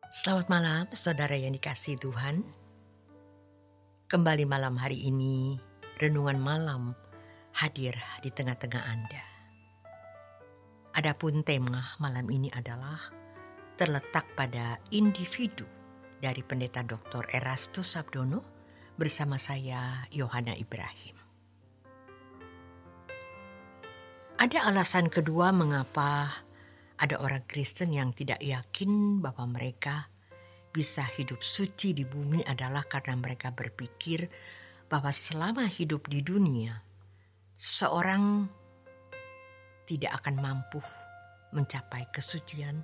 Selamat malam, saudara yang dikasihi Tuhan. Kembali malam hari ini, renungan malam hadir di tengah-tengah Anda. Adapun tema malam ini adalah terletak pada individu dari Pendeta Dr. Erastus Sabdono bersama saya, Yohana Ibrahim. Ada alasan kedua mengapa ada orang Kristen yang tidak yakin bahwa mereka bisa hidup suci di bumi adalah karena mereka berpikir bahwa selama hidup di dunia, seorang tidak akan mampu mencapai kesucian,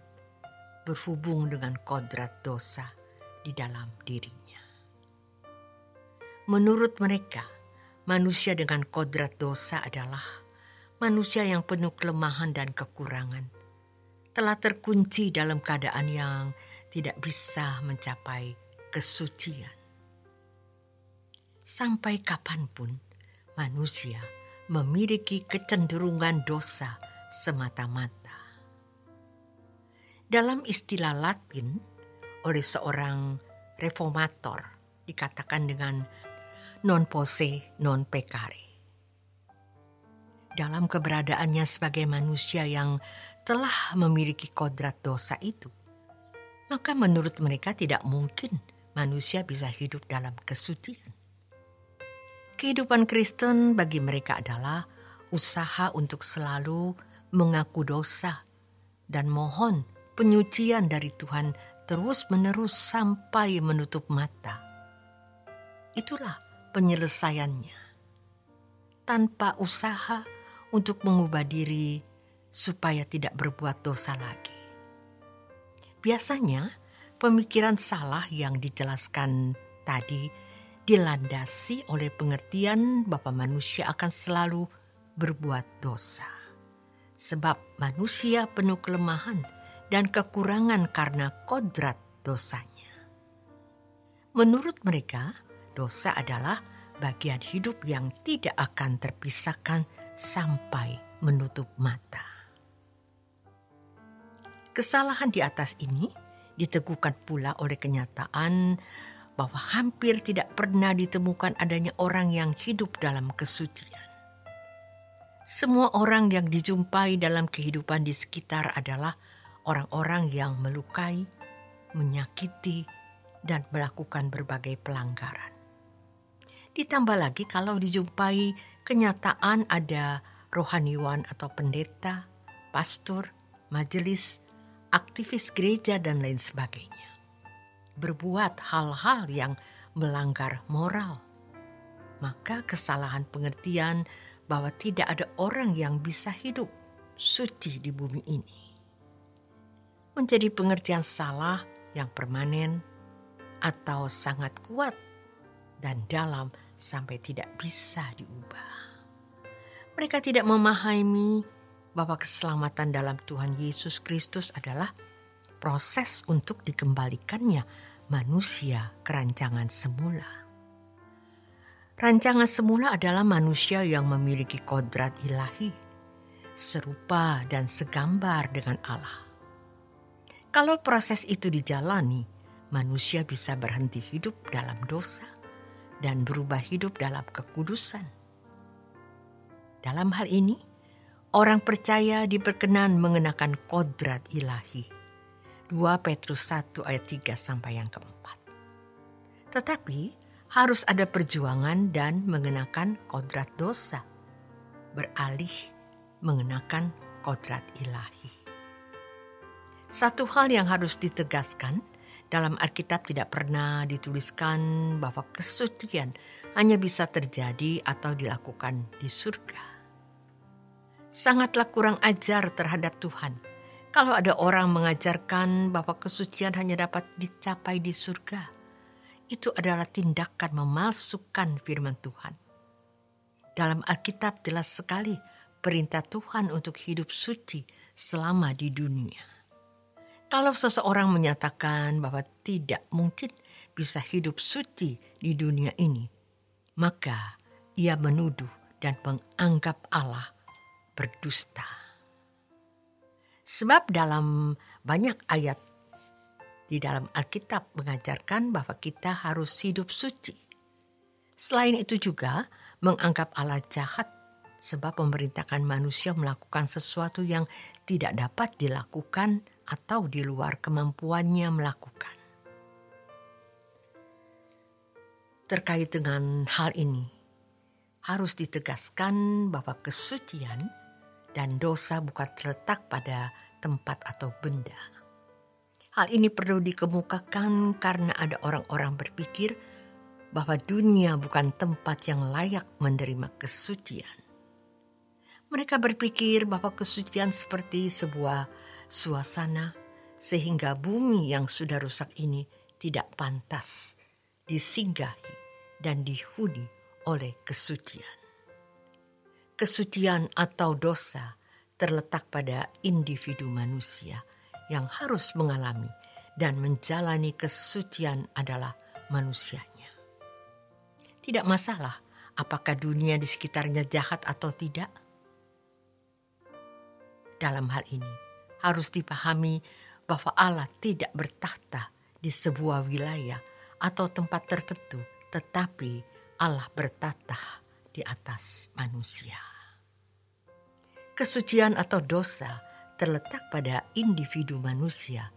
berhubung dengan kodrat dosa di dalam dirinya. Menurut mereka, manusia dengan kodrat dosa adalah manusia yang penuh kelemahan dan kekurangan, telah terkunci dalam keadaan yang tidak bisa mencapai kesucian. Sampai kapanpun manusia memiliki kecenderungan dosa semata-mata. Dalam istilah Latin oleh seorang reformator dikatakan dengan non posse non peccare. Dalam keberadaannya sebagai manusia yang telah memiliki kodrat dosa itu, maka menurut mereka tidak mungkin manusia bisa hidup dalam kesucian. Kehidupan Kristen bagi mereka adalah usaha untuk selalu mengaku dosa dan mohon penyucian dari Tuhan terus-menerus sampai menutup mata. Itulah penyelesaiannya. Tanpa usaha untuk mengubah diri supaya tidak berbuat dosa lagi. Biasanya pemikiran salah yang dijelaskan tadi dilandasi oleh pengertian bahwa manusia akan selalu berbuat dosa. Sebab manusia penuh kelemahan dan kekurangan karena kodrat dosanya. Menurut mereka, dosa adalah bagian hidup yang tidak akan terpisahkan sampai menutup mata. Kesalahan di atas ini diteguhkan pula oleh kenyataan bahwa hampir tidak pernah ditemukan adanya orang yang hidup dalam kesucian. Semua orang yang dijumpai dalam kehidupan di sekitar adalah orang-orang yang melukai, menyakiti, dan melakukan berbagai pelanggaran. Ditambah lagi kalau dijumpai kenyataan ada rohaniwan atau pendeta, pastor, majelis, aktivis gereja dan lain sebagainya. Berbuat hal-hal yang melanggar moral. Maka kesalahan pengertian bahwa tidak ada orang yang bisa hidup suci di bumi ini menjadi pengertian salah yang permanen atau sangat kuat dan dalam sampai tidak bisa diubah. Mereka tidak memahami bahwa keselamatan dalam Tuhan Yesus Kristus adalah proses untuk dikembalikannya manusia ke rancangan semula. Rancangan semula adalah manusia yang memiliki kodrat ilahi, serupa dan segambar dengan Allah. Kalau proses itu dijalani, manusia bisa berhenti hidup dalam dosa dan berubah hidup dalam kekudusan. Dalam hal ini, orang percaya diperkenan mengenakan kodrat ilahi. 2 Petrus 1 ayat 3 sampai yang keempat. Tetapi harus ada perjuangan dan mengenakan kodrat dosa, beralih mengenakan kodrat ilahi. Satu hal yang harus ditegaskan, dalam Alkitab tidak pernah dituliskan bahwa kesucian hanya bisa terjadi atau dilakukan di surga. Sangatlah kurang ajar terhadap Tuhan kalau ada orang mengajarkan bahwa kesucian hanya dapat dicapai di surga. Itu adalah tindakan memalsukan firman Tuhan. Dalam Alkitab jelas sekali perintah Tuhan untuk hidup suci selama di dunia. Kalau seseorang menyatakan bahwa tidak mungkin bisa hidup suci di dunia ini, maka ia menuduh dan menganggap Allah berdusta. Sebab dalam banyak ayat Di dalam Alkitab mengajarkan bahwa kita harus hidup suci. Selain itu juga menganggap Allah jahat sebab memerintahkan manusia melakukan sesuatu yang tidak dapat dilakukan atau di luar kemampuannya melakukan. Terkait dengan hal ini, harus ditegaskan bahwa kesucian dan dosa bukan terletak pada tempat atau benda. Hal ini perlu dikemukakan karena ada orang-orang berpikir bahwa dunia bukan tempat yang layak menerima kesucian. Mereka berpikir bahwa kesucian seperti sebuah suasana sehingga bumi yang sudah rusak ini tidak pantas disinggahi dan dihuni oleh kesucian. Kesucian atau dosa terletak pada individu manusia yang harus mengalami dan menjalani kesucian adalah manusianya. Tidak masalah apakah dunia di sekitarnya jahat atau tidak. Dalam hal ini harus dipahami bahwa Allah tidak bertakhta di sebuah wilayah atau tempat tertentu, tetapi Allah bertakhta di atas manusia. Kesucian atau dosa terletak pada individu manusia.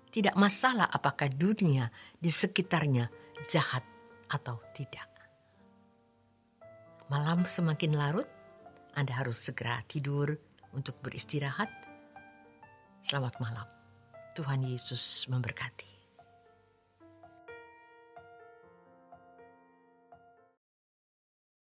Tidak masalah apakah dunia di sekitarnya jahat atau tidak. Malam semakin larut, Anda harus segera tidur untuk beristirahat. Selamat malam. Tuhan Yesus memberkati.